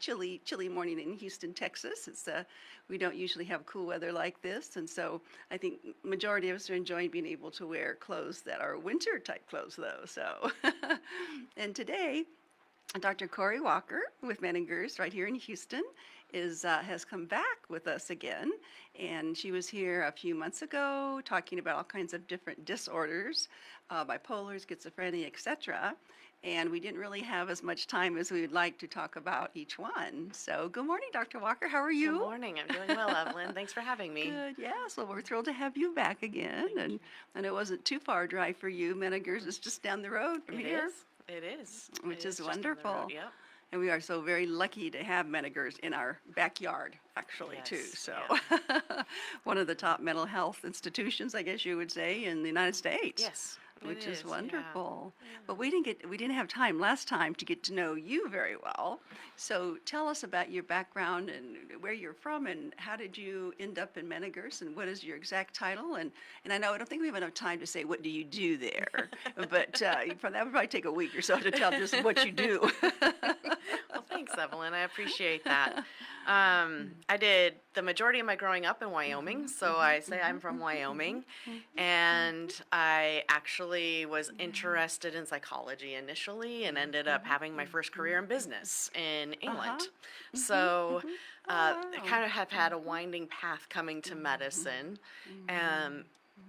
chilly morning in Houston, Texas. We don't usually have cool weather like this, and so I think majority of us are enjoying being able to wear clothes that are winter type clothes, though. So, and today, Dr. Corey Walker with Meningers right here in Houston has come back with us again, and she was here a few months ago talking about all kinds of different disorders, bipolar, schizophrenia, etc. And we didn't really have as much time as we would like to talk about each one. So, good morning, Dr. Walker. How are Good you? morning. I'm doing well, Evelyn. Thanks for having me. Good. Yes. Well, we're thrilled to have you back again, Thank you. and it wasn't too far a drive for you. Meningers is just down the road from It here. is. It is. Which It is just down the road. wonderful. Yep. And we are so very lucky to have Meningers in our backyard, actually, too. Yes, So, yeah. one of the top mental health institutions, I guess you would say, in the United States. Yes. it Which is yeah. wonderful. But we didn't have time last time to get to know you very well. So tell us about your background and where you're from and how did you end up in Meningers and what is your exact title? And I don't think we have enough time to say what do you do there, but that would probably take a week or so to tell just what you do. Well, thanks, Evelyn. I appreciate that. I did the majority of my growing up in Wyoming, so I say I'm from Wyoming, and I actually was interested in psychology initially and ended up having my first career in business in England. So I kind of have had a winding path coming to medicine, and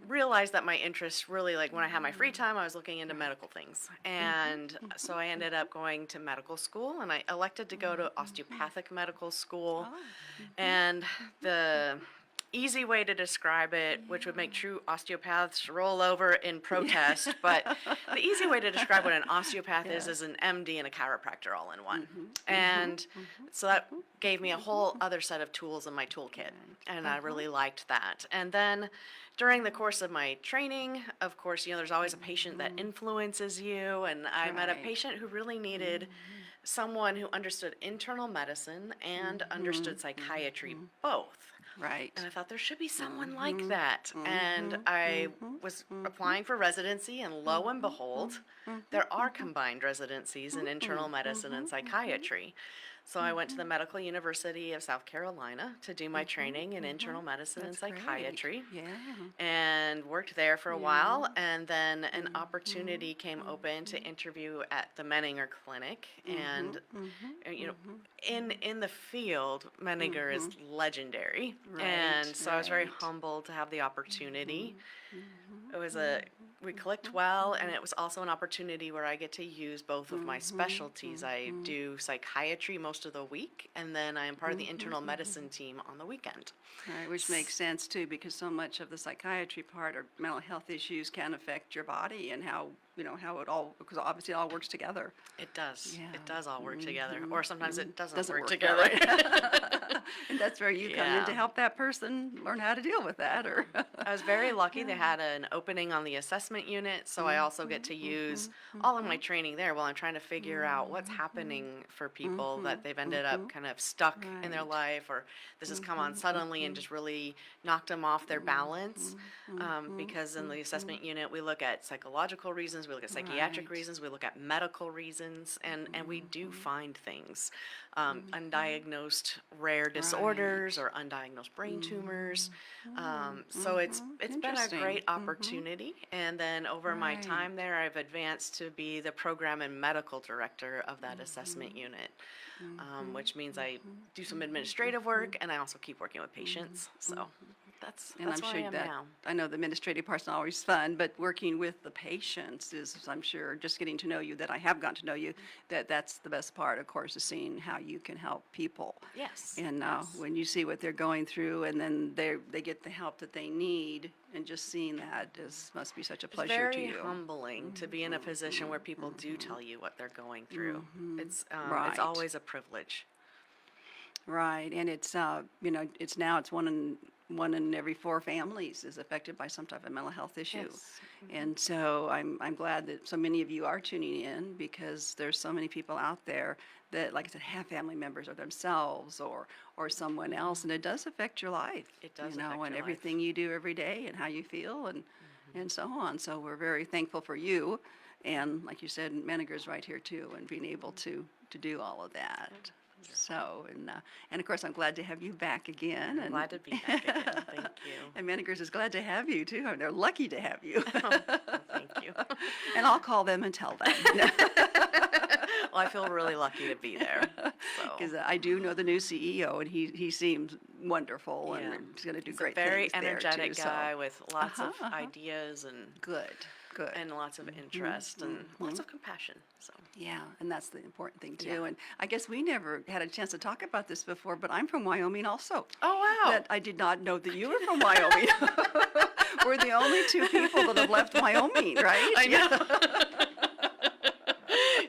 realized that my interests really, like when I had my free time, I was looking into medical things. And so I ended up going to medical school, and I elected to go to osteopathic medical school. And the easy way to describe it, which would make true osteopaths roll over in protest, but the easy way to describe what an osteopath is an MD and a chiropractor all in one. And so that gave me a whole other set of tools in my toolkit, and I really liked that. And then during the course of my training, of course, there's always a patient that influences you, and I met a Right. patient who really needed someone who understood internal medicine and understood psychiatry both. Right. And I thought there should be someone like that. And I was applying for residency, and lo and behold, there are combined residencies in internal medicine and psychiatry. So I went to the Medical University of South Carolina to do my training in internal medicine and That's great. psychiatry, Yeah. and worked there for a while. And then an opportunity came open to interview at the Menninger Clinic. And in the field, Menninger is legendary. And so I was very Right. humbled to have the opportunity. It was we clicked well, and it was also an opportunity where I get to use both of my specialties. I do psychiatry most of the week, and then I am part of the internal medicine team on the weekend. Right, which makes sense too, because so much of the psychiatry part or mental health issues can affect your body and how it all, because obviously it all works together. It does. Yeah. It does all work together, or sometimes it doesn't Doesn't work work, together. right. And that's where you come in to Yeah. help that person learn how to deal with that, or. I was very lucky. They had an opening on the assessment unit, so I also get to use all of my training there while I'm trying to figure out what's happening for people that they've ended up kind of stuck in their Right. life, or this has come on suddenly and just really knocked them off their balance. Because in the assessment unit, we look at psychological reasons, we look at psychiatric Right. reasons, we look at medical reasons, and we do find things. Undiagnosed rare disorders or undiagnosed brain tumors. So it's been a Interesting. great opportunity. And then over my Right. time there, I've advanced to be the program and medical director of that assessment unit, which means I do some administrative work, and I also keep working with patients. So that's And I'm where sure I am that, now. I know the administrative part's not always fun, but working with the patients is, I'm sure, just getting to know you, that I have gotten to know you, that's the best part, of course, is seeing how you can help people. Yes. And yes. when you see what they're going through and then they get the help that they need, and just seeing that must be such a pleasure to Very you. humbling to be in a position where people do tell you what they're going through. It's Right. always a privilege. Right, and it's it's one in every 4 families is affected by some type of mental health issue. Yes. And so I'm glad that so many of you are tuning in, because there's so many people out there that, like I said, have family members or themselves or someone else, and it does affect your life. It does you know, affect and your everything you do every day and how you feel and so on. So we're very thankful for you, and like you said, Menninger's right here too, and being able to do all of that. So, and of course, I'm glad to have you back again. I'm glad to be back again. Thank you. And Managers is glad to have you too. They're lucky to have you. Well, thank you. And I'll call them and tell them. Well, I feel really lucky to be there. Because So, I do know the new CEO, and he seems wonderful, yeah. and he's going to do He's a great very things there energetic too. guy with lots Uh-huh, of uh-huh. ideas Good, good. and lots of interest and lots of compassion. So, Yeah, and that's the important thing too. Yeah. And I guess we never had a chance to talk about this before, but I'm from Wyoming also. oh wow. That I did not know that you were from Wyoming. We're the only two people that have left Wyoming, right? I know.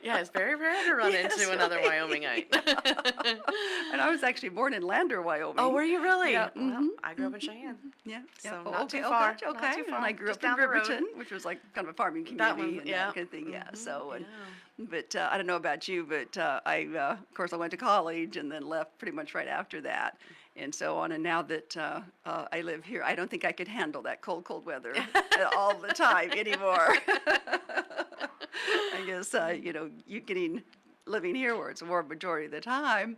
Yeah, it's very rare to run Yes, into another right. Wyomingite. And I was actually born in Lander, Wyoming. Oh, were you really? Yeah, Well, I grew up in Cheyenne. Yeah. So yeah. not too Oh, far. gotcha, Not okay. too And far. I grew Just up in down the road. Riverton, which was like kind of a farming That community one, and yeah. that kind of thing. Yeah. So, and, Yeah. but I don't know about you, but of course, I went to college and then left pretty much right after that, and so on. And now that I live here, I don't think I could handle that cold weather all the time anymore. I guess you living here where it's a warm majority of the time.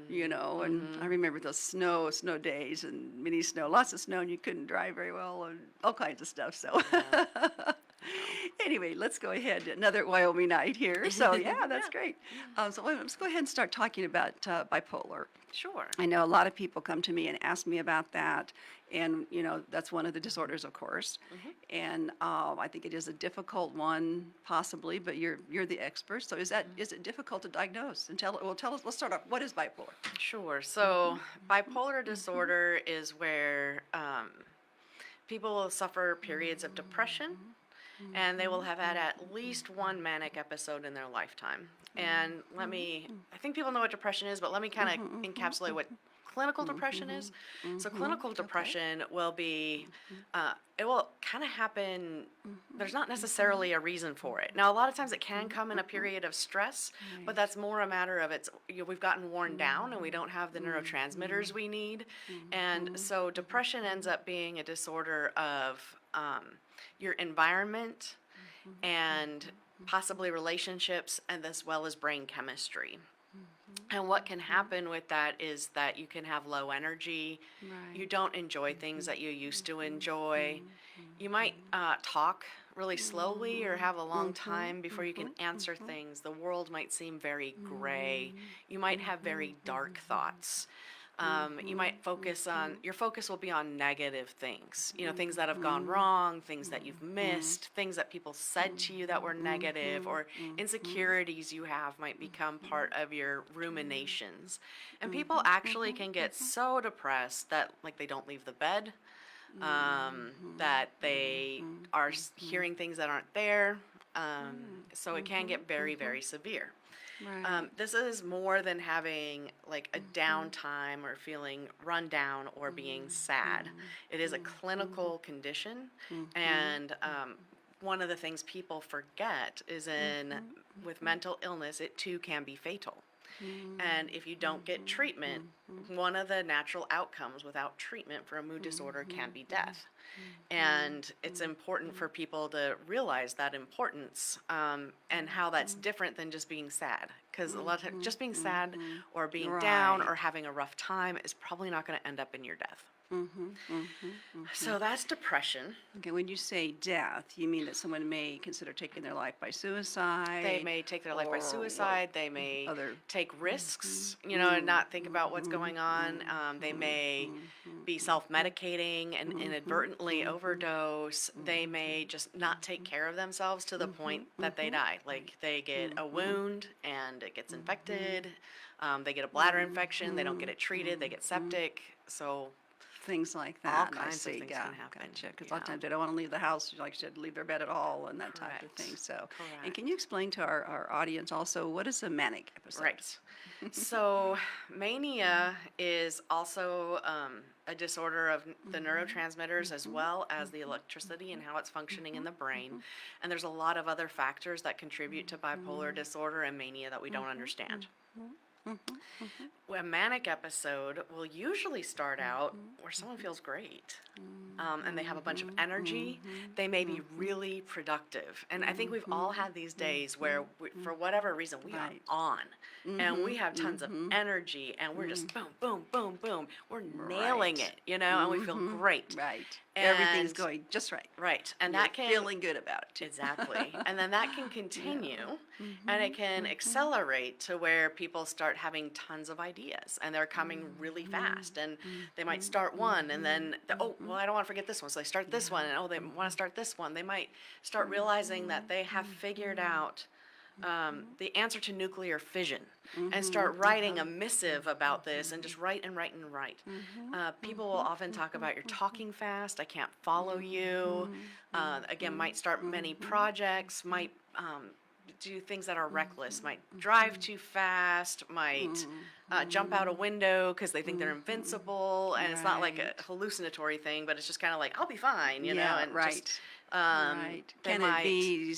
And I remember those snow days and mini snow, lots of snow, and you couldn't drive very well and all kinds of stuff. So anyway, let's go ahead. Another Wyoming night here. So yeah, that's great. So let's go ahead and start talking about bipolar. Sure. I know a lot of people come to me and ask me about that, and that's one of the disorders, of course. And I think it is a difficult one, possibly, but you're the expert. So is it difficult to diagnose? And tell us. Let's start off. What is bipolar? Sure. So, bipolar disorder is where people will suffer periods of depression, and they will have had at least one manic episode in their lifetime. And I think people know what depression is, but let me kind of encapsulate what clinical depression is. So, clinical depression will be, it will kind of happen, there's not necessarily a reason for it. Now, a lot of times it can come in a period of stress, but that's more a matter of we've gotten worn down and we don't have the neurotransmitters we need. And so, depression ends up being a disorder of your environment and possibly relationships, and as well as brain chemistry. And what can happen with that is that you can have low energy. Right. You don't enjoy things that you used to enjoy. You might talk really slowly or have a long time before you can answer things. The world might seem very gray. You might have very dark thoughts. You might your focus will be on negative things, things that have gone wrong, things that you've missed, things that people said to you that were negative, or insecurities you have might become part of your ruminations. And people actually can get so depressed that they don't leave the bed, that they are hearing things that aren't there. So it can get very, very severe. Right. This is more than having a downtime or feeling run down or being sad. It is a clinical condition, and one of the things people forget is with mental illness, it too can be fatal. And if you don't get treatment, one of the natural outcomes without treatment for a mood disorder can be death. And it's important for people to realize that importance, and how that's different than just being sad. Because a lot of times, just being sad or being down or having a rough time is probably not going to end up in your death. So that's depression. Okay, when you say death, you mean that someone may consider taking their life by suicide? They may take their life by or suicide. They may other- take risks, and not think about what's going on. They may be self-medicating and inadvertently overdose. They may just not take care of themselves to the point that they die. Like they get a wound and it gets infected. They get a bladder infection. They don't get it treated. They get septic. So Things like all that. kinds of I see. things Yeah, can happen. gotcha. Because a lot of times they don't want to leave the house, like you said, leave their bed at all, and that type of Correct. thing. So, and Correct. can you explain to our audience also what is a manic episode? Right. So mania is also a disorder of the neurotransmitters as well as the electricity and how it's functioning in the brain. And there's a lot of other factors that contribute to bipolar disorder and mania that we don't understand. A manic episode will usually start out where someone feels great, and they have a bunch of energy. They may be really productive. And I think we've all had these days where, for whatever reason, we Right. are on, and we have tons of energy, and we're just boom, boom, boom, boom. We're nailing Right. it, and we feel great. Right. Everything's And- going just right. Right. And You're that can feeling good about it, too. Exactly. And then that can continue and it can accelerate to where people start having tons of ideas and they're coming really fast. And they might start one and then, oh, well, I don't want to forget this one. So they start this one and, oh, they want to start this one. They might start realizing that they have figured out the answer to nuclear fission and start writing a missive about this and just write and write and write. People will often talk about you're talking fast, I can't follow you. Again, might start many projects, might do things that are reckless, might drive too fast, might jump out a window because they think they're invincible, and it's not like a hallucinatory thing, but it's just kind of like, I'll be fine, Yeah, and right. just, Right. they Can might- it be,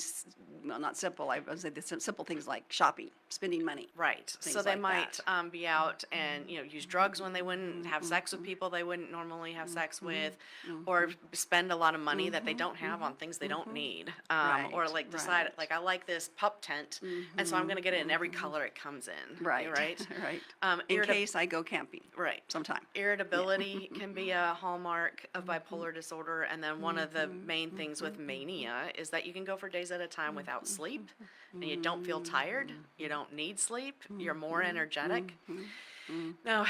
well, not simple, I would say the simple things like shopping, spending money. Right. So Things they like might that. Be out and use drugs when they wouldn't have sex with people they wouldn't normally have sex with, or spend a lot of money that they don't have on things they don't need, or Right, like decide right. like I like this pup tent, and so I'm going to get it in every color it comes in. Right. Right. Right. In irrita- case I go camping Right. sometime. Irritability can be a hallmark of bipolar disorder, and then one of the main things with mania is that you can go for days at a time without sleep, and you don't feel tired, you don't need sleep, you're more energetic. Now,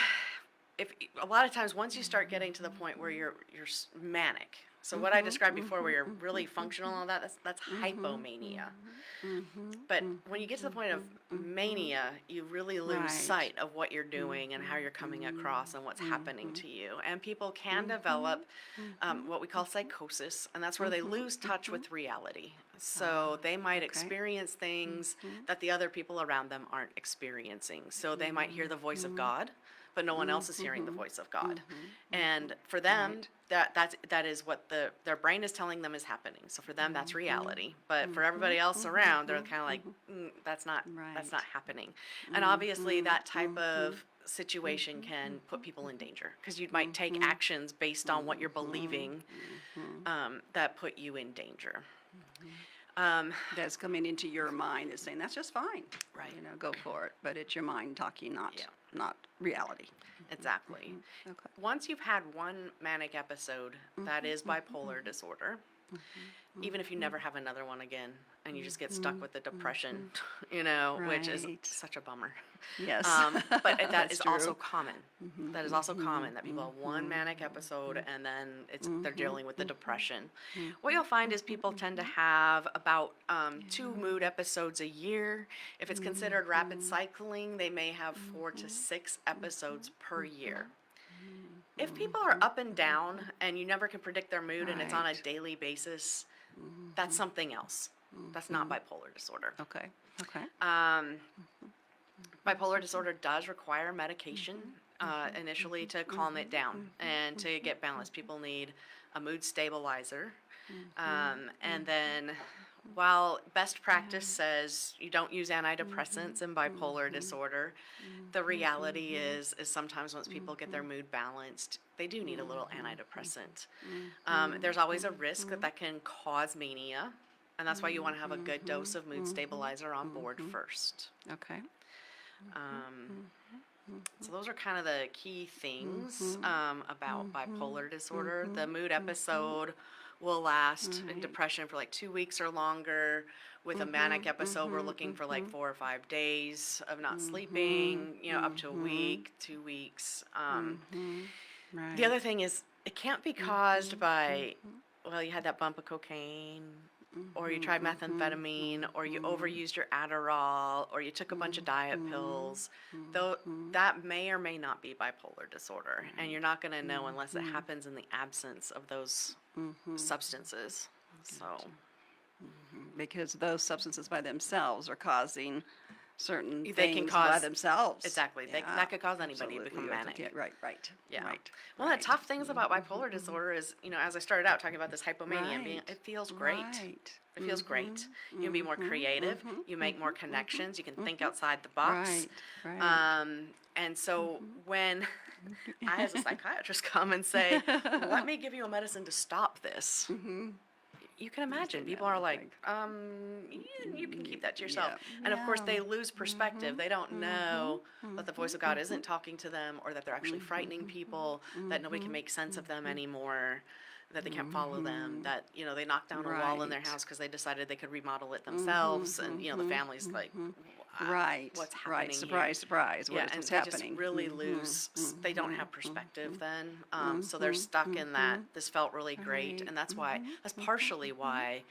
if a lot of times once you start getting to the point where you're manic, so what I described before, where you're really functional and all that, that's hypomania. But when you get to the point of mania, you really lose Right. sight of what you're doing and how you're coming across and what's happening to you. And people can develop what we call psychosis, and that's where they lose touch with reality. So they might experience things that the other people around them aren't experiencing. So they might hear the voice of God, but no one else is hearing the voice of God. And for them, that is what their brain is telling them is happening. So for them, that's reality. But for everybody else around, they're kind of like, that's not Right. happening. And obviously, that type of situation can put people in danger because you might take actions based on what you're believing that put you in danger. That's coming into your mind is saying, that's just fine. Right. Go for it. But it's your mind talking, Yeah. not reality. Exactly. Okay. Once you've had one manic episode that is bipolar disorder, even if you never have another one again and you just get stuck with the depression, which is Right. such a bummer. Yes. But that That's is true. also common. That is also common that people have one manic episode and then they're dealing with the depression. What you'll find is people tend to have about 2 mood episodes a year. If it's considered rapid cycling, they may have 4 to 6 episodes per year. If people are up and down and you never can predict their mood and it's on a Right. daily basis, that's something else. That's not bipolar disorder. Okay. Okay. Bipolar disorder does require medication initially to calm it down and to get balanced. People need a mood stabilizer. And then while best practice says you don't use antidepressants in bipolar disorder, the reality is sometimes once people get their mood balanced, they do need a little antidepressant. There's always a risk that can cause mania, and that's why you want to have a good dose of mood stabilizer on board first. Okay. So those are kind of the key things about bipolar disorder. The mood episode will last in depression for like 2 weeks or longer. With a manic episode, we're looking for like 4 or 5 days of not sleeping, up to a week, 2 weeks. Right. The other thing is it can't be caused by, well, you had that bump of cocaine, or you tried methamphetamine, or you overused your Adderall, or you took a bunch of diet pills. Though that may or may not be bipolar disorder, and you're not going to know unless it happens in the absence of those substances. So, Because those substances by themselves are causing certain They can things by cause themselves. exactly. That could cause anybody to become Absolutely. manic. Yeah, right, right, Yeah. right, One of the right. tough things about bipolar disorder is, as I started out talking about this hypomania, and Right, it feels great. right. It feels great. You can be more creative. You make more connections. You can think outside the box. Right, right. And so when I, as a psychiatrist, come and say, "Let me give you a medicine to stop this," you can imagine people are like, you can keep that to yourself. Yeah, And of course, yeah. they lose perspective. They don't know that the voice of God isn't talking to them, or that they're actually frightening people, that nobody can make sense of them anymore, that they can't follow them, that, they knocked down a wall in their Right. house because they decided they could remodel it themselves. And, the family's like, Right, what's right. happening Surprise, here? surprise. Yeah, What's and what's they just happening? really lose, they don't have perspective then. So they're stuck in that, this felt really great. Right. And that's partially why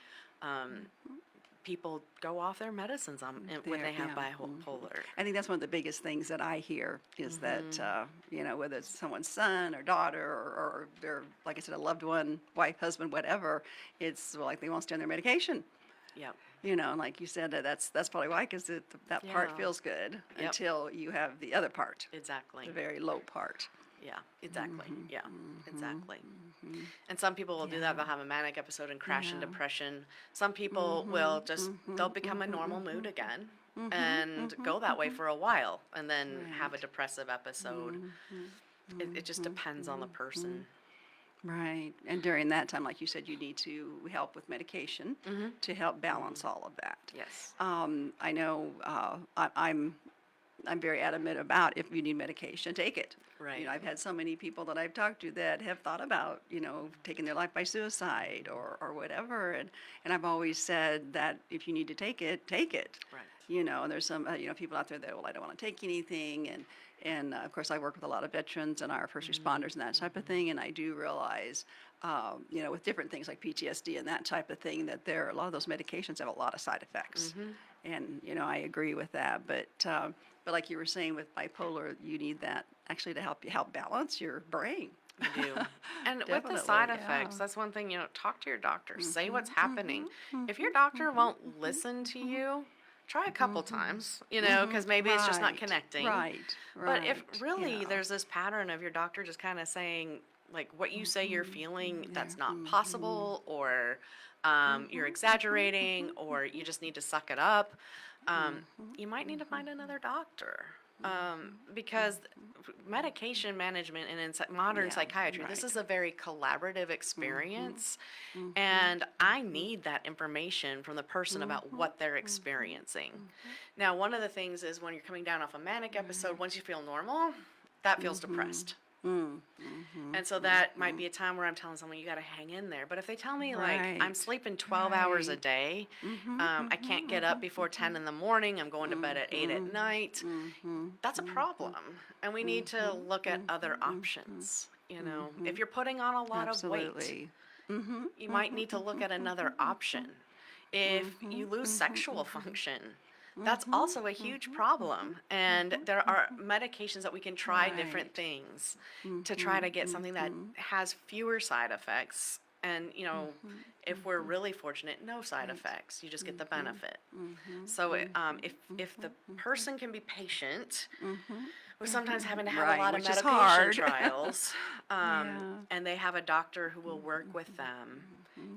people go off their medicines when they have Yeah. bipolar. I think that's one of the biggest things that I hear is that, whether it's someone's son or daughter or their, like I said, a loved one, wife, husband, whatever, it's like they won't stay on their medication. Yep. And like you said, that's probably why, because that part Yeah. feels good Yep. until you have the other part, Exactly. the very low part. Yeah, exactly. Yeah, exactly. And some people will do that. They'll have a manic episode and crash in depression. Some people will just, they'll become a normal mood again and go that way for a while and then have a depressive episode. It just depends on the person. Right. And during that time, like you said, you need to help with medication to help balance all of that. Yes. I know I'm very adamant about if you need medication, take it. Right. I've had so many people that I've talked to that have thought about, taking their life by suicide or whatever. And I've always said that if you need to take it, take it. Right. And there's some, people out there that, well, I don't want to take anything. And of course, I work with a lot of veterans and our first responders and that type of thing. And I do realize, with different things like PTSD and that type of thing, that a lot of those medications have a lot of side effects. And, I agree with that. But like you were saying with bipolar, you need that actually to help balance your brain. You do. And with the Definitely, side yeah. effects, that's one thing, talk to your doctor. Say what's happening. If your doctor won't listen to you, try a couple times, because maybe it's just not Right, connecting. Right, But if right, really yeah. there's this pattern of your doctor just kind of saying, like, what you say you're feeling, that's not possible, or you're exaggerating, or you just need to suck it up, you might need to find another doctor. Because medication management and in modern Yeah, psychiatry, this right. is a very collaborative experience, and I need that information from the person about what they're experiencing. Now, one of the things is when you're coming down off a manic episode, once you feel normal, that feels depressed. And so that might be a time where I'm telling someone, you got to hang in there. But if they tell me, like, I'm Right, sleeping 12 hours a right. day, I can't get up before 10 in the morning, I'm going to bed at 8 at night, that's a problem. And we need to look at other options. If you're putting on a lot of weight, Absolutely. you might need to look at another option. If you lose sexual function, that's also a huge problem. And there are medications that we can try different Right. things to try to get something that has fewer side effects. And, if we're really fortunate, no side effects. You just get the benefit. So if the person can be patient, we're sometimes having to have Right, a lot of which is medication hard. trials, Yeah. and they have a doctor who will work with them.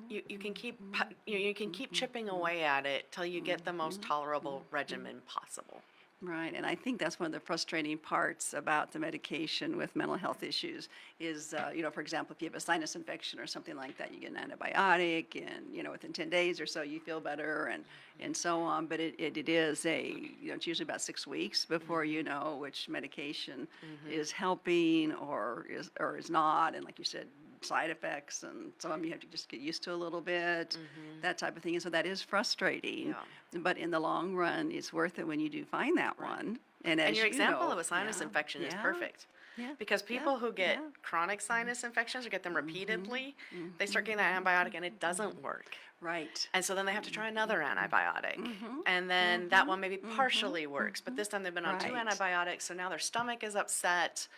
You can keep chipping away at it till you get the most tolerable regimen possible. Right, and I think that's one of the frustrating parts about the medication with mental health issues is, for example, if you have a sinus infection or something like that, you get an antibiotic, and within 10 days or so you feel better, and so on. But it is it's usually about 6 weeks before you know which medication is helping or is not, and like you said, side effects, and some of them you have to just get used to a little bit, that type of thing. And so that is frustrating. Yeah. But in the long run, it's worth it when you do find that one. And as And your you example know, of a sinus yeah, infection is yeah, perfect. Yeah. Because people who get yeah. chronic sinus infections or get them repeatedly, they start getting that antibiotic and it doesn't work. Right. And so then they have to try another antibiotic. And then that one maybe partially works, but this time they've been on 2 Right. antibiotics, so now their stomach is upset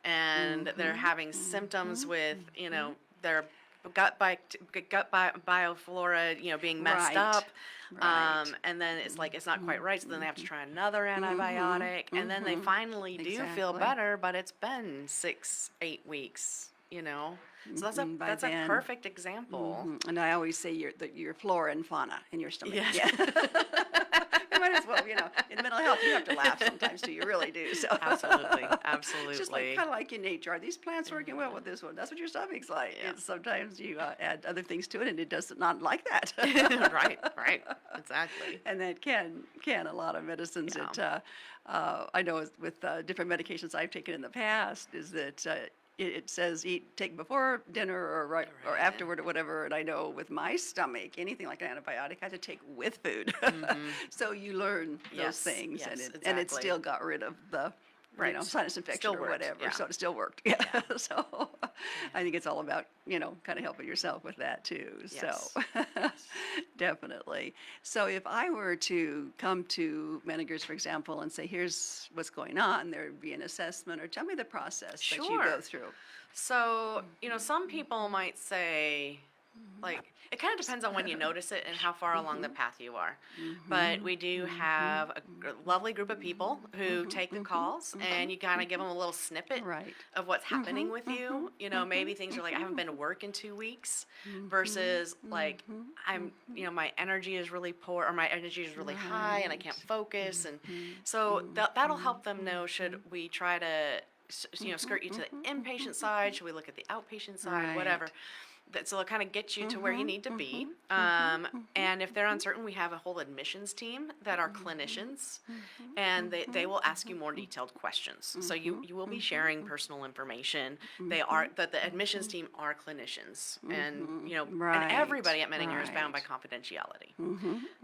and they're having symptoms with, their bioflora, being messed Right. up. Right. And then it's like it's not quite right, so then they have to try another antibiotic, and then they finally do feel Exactly. better, but it's been 6, 8 weeks, you know. So By that's a then. perfect example. And I always say your flora and fauna in your stomach. Yes. Yeah. You might as well, in mental health, you have to laugh sometimes too. You really do. So Absolutely, it's just like absolutely. kind of like in nature. Are these plants working well with this one? That's what your stomach's like. Yeah. It's sometimes you add other things to it, and it does not like that. Right, right, exactly. And that can a lot of medicines Yeah. that I know with different medications I've taken in the past is that it says take before dinner or or Right. afterward or whatever. And I know with my stomach, anything like an antibiotic, I had to take with food. So you learn those Yes, things, yes, and it exactly. still got rid of the Right. sinus infection Still or worked, whatever. yeah. So it still worked. Yeah. Yeah. So I think it's all about kind of helping yourself with that too. Yes. So definitely. So if I were to come to Meningers, for example, and say, here's what's going on, there would be an assessment, or tell me the process that you go Sure. through. So, some people might say, like, it kind of depends on when you notice it and how far along the path you are. But we do have a lovely group of people who take the calls, and you kind of give them a little snippet Right. of what's happening with you. Maybe things are like, I haven't been to work in 2 weeks, versus like, my energy is really poor, or my energy is really high and I can't focus. And so that'll help them know, should we try to skirt you to the inpatient side? Should we look at the outpatient side? Whatever. Right. So it'll kind of get you to where you need to be. And if they're uncertain, we have a whole admissions team that are clinicians, and they will ask you more detailed questions. So you will be sharing personal information. The admissions team are clinicians, and Right. and everybody at Menninger is bound by Right. confidentiality.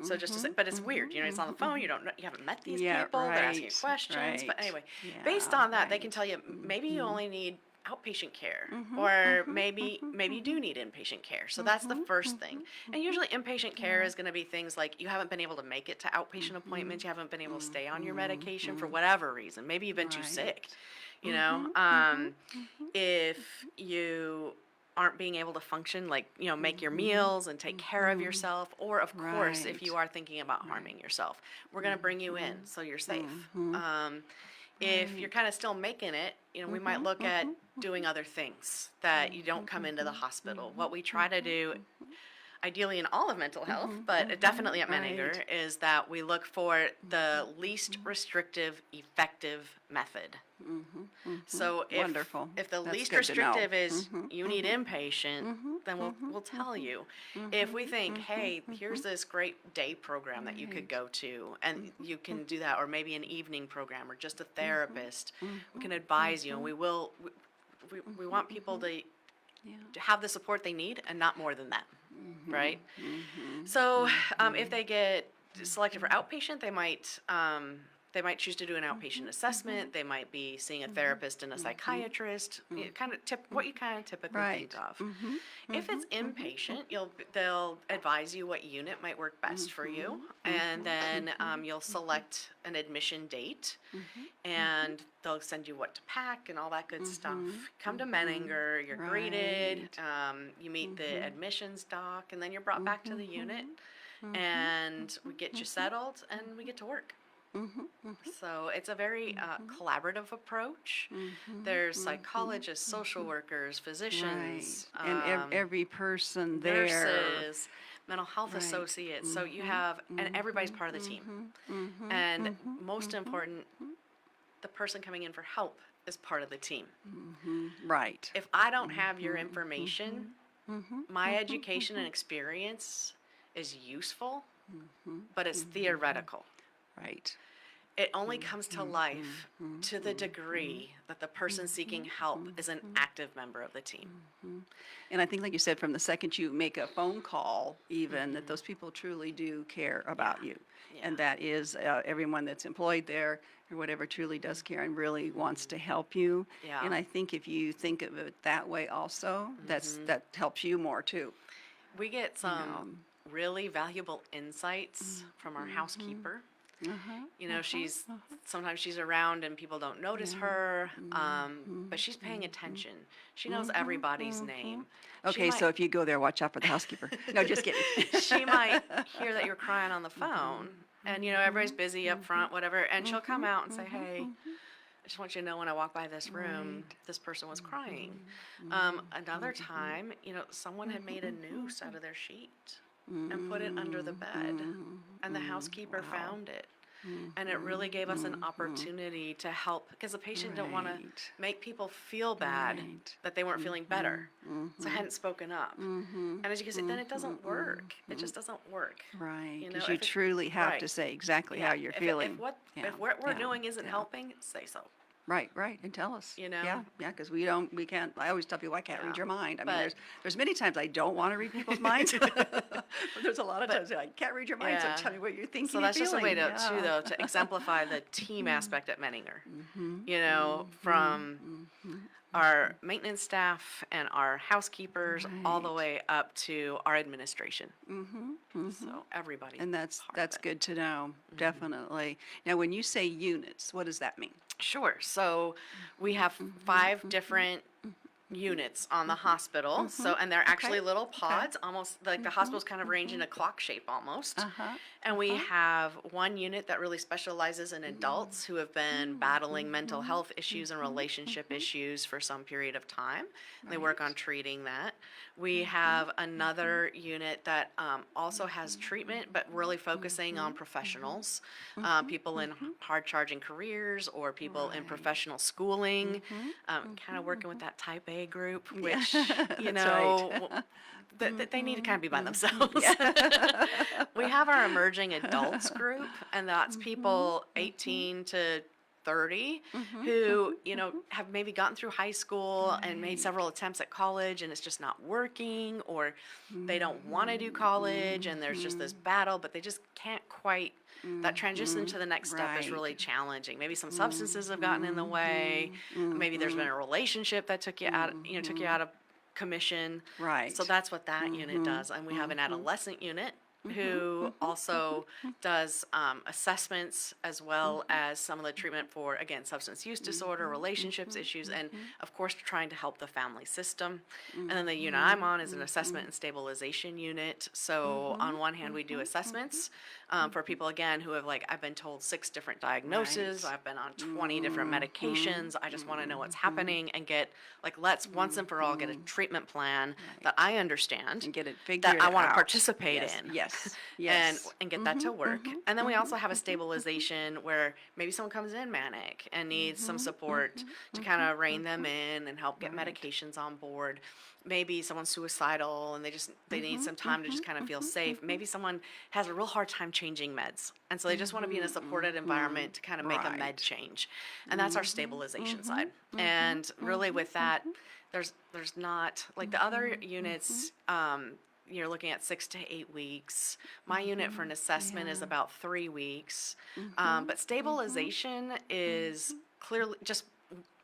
So just to say, but it's weird, it's on the phone. You haven't met these Yeah, people. They're asking you right, questions. But right. anyway, Yeah, based on that, they can right. tell you maybe you only need outpatient care, or maybe you do need inpatient care. So that's the first thing. And usually inpatient care is going to be things like you haven't been able to make it to outpatient appointments, you haven't been able to stay on your medication for whatever reason. Maybe you've been too sick, if you aren't being able to function, like, make your meals and take care of yourself, or of course, if you Right. are thinking about harming yourself, we're going to bring you in so you're safe. If you're kind of still making it, we might look at doing other things that you don't come into the hospital. What we try to do, ideally in all of mental health, but definitely at Menninger, Right. is that we look for the least restrictive, effective method. So Wonderful. if the That's least good to know. restrictive is you need inpatient, then we'll tell you. If we think, hey, here's this great day program that you could go to, and you can do that, or maybe an evening program, or just a therapist, we can advise you, and we want people to have the support they need, and not more than that, right? So if they get selected for outpatient, they might choose to do an outpatient assessment. They might be seeing a therapist and a psychiatrist. What you kind of typically think Right. of. If it's inpatient, they'll advise you what unit might work best for you, and then you'll select an admission date, and they'll send you what to pack and all that good stuff. Come to Menninger, you're greeted, you meet the admissions doc, and then you're brought back to the unit, and we get you settled, and we get to work. So it's a very collaborative approach. There's psychologists, social workers, physicians, Right. And every person there. nurses, mental health Right. associates. So you have, and everybody's part of the team. And most important, the person coming in for help is part of the team. Right. If I don't have your information, my education and experience is useful, but it's theoretical. Right. It only comes to life to the degree that the person seeking help is an active member of the team. And I think, like you said, from the second you make a phone call, even that those people truly do care about you, and that is everyone that's employed there or whatever truly does care and really wants to help you. Yeah. And I think if you think of it that way, also, that helps you more too. We get some really valuable insights from our housekeeper. Uh-huh. You know, Uh-huh. she's Uh-huh. sometimes she's around and people don't notice Yeah. her, Mm-hmm. but she's paying Mm-hmm. attention. She knows Mm-hmm. everybody's Mm-hmm. name. She Okay, might so if you go there, watch out for the housekeeper. No, just kidding. she might hear that you're crying on the Mhm. phone, and you know everybody's Mhm. busy up Mhm. front, whatever, and she'll come Mhm. out and say, Mhm. "Hey, Mhm. I just want you to know when I walk by this room, Right. this person was crying." Mhm. Mhm. Another Mhm. time, you know, someone had made a Mhm. noose out of their sheet and put it under the Mhm. bed, Mhm. and the Mhm. housekeeper Wow. found it. And it really Mhm. gave us an Mhm. opportunity to help because the patient didn't want to Right. make people feel bad Right. that they weren't feeling better. Mhm. So I Mhm. hadn't spoken up. Mhm. And as you can see, then it Mhm. doesn't work. It Mhm. just doesn't work. Right, You know, because you if it's truly have right. to say exactly Yeah. how you're feeling. Yeah, If what we're yeah, doing isn't yeah. helping, say so. Right, right, and tell us. You know? Yeah, yeah, because we can't. I always tell people I can't Yeah. read your mind. I mean, But there's many times I don't want to read people's minds, but there's a lot of but times I can't read your mind. So yeah. tell me what you're So thinking and that's just a way feeling. to too Yeah. though to exemplify the team aspect at Menninger. Mhm, You know, mhm, from mhm, our maintenance staff and our housekeepers all the right. way up to our administration. Mhm, mhm. So everybody's And part of that's it. good to know. Mhm. Definitely. Now, when you say units, what does that mean? Sure. So we Mhm, have mhm, 5 mhm, different mhm, mhm, units on the mhm, hospital. mhm. So, and they're Okay. actually little Okay. pods, almost like the Mhm, hospital's kind of arranged in mhm. a clock shape almost. Uh-huh. And we Uh-huh. have one unit that really specializes in Mm, adults who have been mm, battling mental mhm, health issues and mhm, relationship mhm. issues for some period of time. And they work on Right. treating that. We Mhm, have mhm, another unit that also has mhm, treatment, but really focusing on mhm, mhm, professionals, mhm, people in mhm. hard charging careers or people in Right. professional schooling, Mhm, kind of mhm, working with mhm. that type A group, Yeah, which, you that's right. know, they need to kind Mhm, of be by mhm. themselves. Yeah. We have our emerging adults group, and that's Mhm, people mhm, 18 to 30 mhm, who, mhm, you know, mhm. have maybe gotten through high school and made Right. several attempts at college and it's just not working, or they don't want to do Mhm, college and there's just this mhm, battle, but they just can't quite. That transition mhm. to the next step is Right. really challenging. Maybe some substances have gotten in the way. Mhm, Maybe there's been mhm, a relationship that took you mhm. out of commission. So Right. that's what that unit Mhm, does. And we have an mhm, adolescent unit mhm, who mhm, also does assessments as well mhm, as some of the treatment for, again, substance use disorder, mhm, relationships mhm, issues, and mhm, of course, trying to help the family system. And then the unit I'm mhm, on is an assessment mhm, and stabilization unit. So on mhm, one hand, we do mhm, mhm, assessments for mhm. people, again, who have, like, I've been told 6 different diagnoses, Right. I've been on 20 different Mhm, medications, I just want to know what's mhm, happening and get, like, let's once and for all get a mhm. treatment plan that Right. I understand And get it that figured I want to out. participate Yes, in yes, and yes. get that to Mhm, work. mhm, And then we mhm, also have a mhm, mhm, stabilization where maybe someone comes in manic and needs some mhm, support mhm, to kind mhm, of rein them mhm. in and help get Right. medications on board. Maybe someone's suicidal and they need Mhm, some time to just mhm, kind of feel mhm, safe. mhm, Maybe someone has a real hard time changing meds. And so they just want to be in a supported mhm, mhm. environment to kind of make a med Right. change. And that's our Mhm, stabilization side. mhm, mhm, And really mhm, with that, mhm, there's not like the other mhm, mhm, units, you're looking at 6 to 8 weeks. My unit for an mhm. assessment is Yeah. about 3 weeks. Mhm, But mhm, stabilization is mhm. clearly just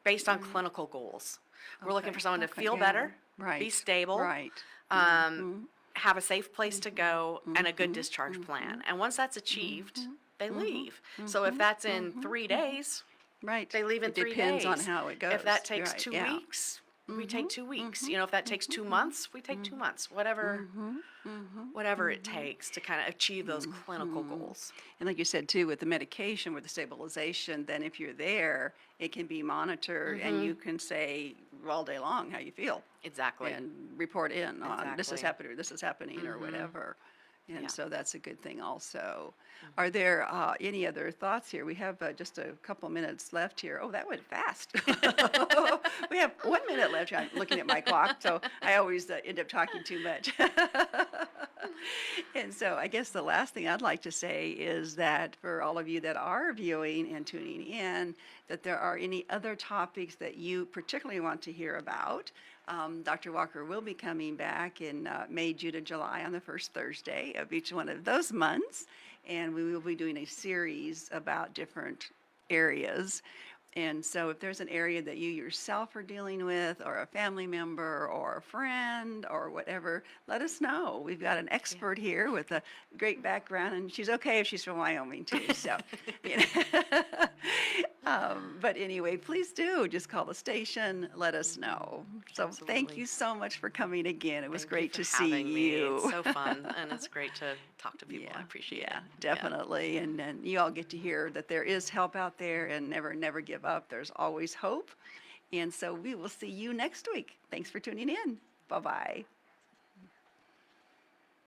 based on Right. clinical goals. We're looking for Okay. someone to Okay. feel Yeah. better, be Right. stable, Right. um, Mhm. have a safe place to Mhm. go, and a good Mhm. discharge plan. Mhm. And once that's achieved, Mhm. they Mhm. leave. So if Mhm. that's in Mhm. three Mhm. days, Right. they leave in It three depends on days. how it If that goes. takes Right. two Yeah. weeks, we take Mhm. 2 weeks. Mhm. You know, if that takes Mhm. 2 months, we take Mhm. 2 months. Whatever Mhm. Mhm. whatever it Mhm. takes to kind of achieve those clinical Mhm. goals. And like you said too, with the medication, with the stabilization, then if you're there, it can be monitored and Mhm. you can say all day long how you feel Exactly. and report in on this is Exactly. happening or this is happening or Mhm. whatever. And Yeah. so that's a good thing also. Are Mhm. there any other thoughts here? We have just a couple minutes left here. Oh, that went fast. We have 1 minute left. I'm looking at my clock, so I always end up talking too much. And so I guess the last thing I'd like to say is that for all of you that are viewing and tuning in, that there are any other topics that you particularly want to hear about. Dr. Walker will be coming back in May, June, and July on the first Thursday of each one of those months. And we will be doing a series about different areas. And so if there's an area that you yourself are dealing with, or a family member, or a friend, or whatever, let us know. We've got an Yeah. expert here with a great background, and she's okay if she's from Wyoming too. So, you know. But anyway, please do just call the station, let us know. So thank Absolutely. you so much for coming again. It was Thank you great for to see having me. It's you. so fun, and it's great to talk to people. Yeah, I appreciate yeah, it. Yeah. definitely. And you all get to hear that there is help out there, and never, never give up. There's always hope. And so we will see you next week. Thanks for tuning in. Bye bye.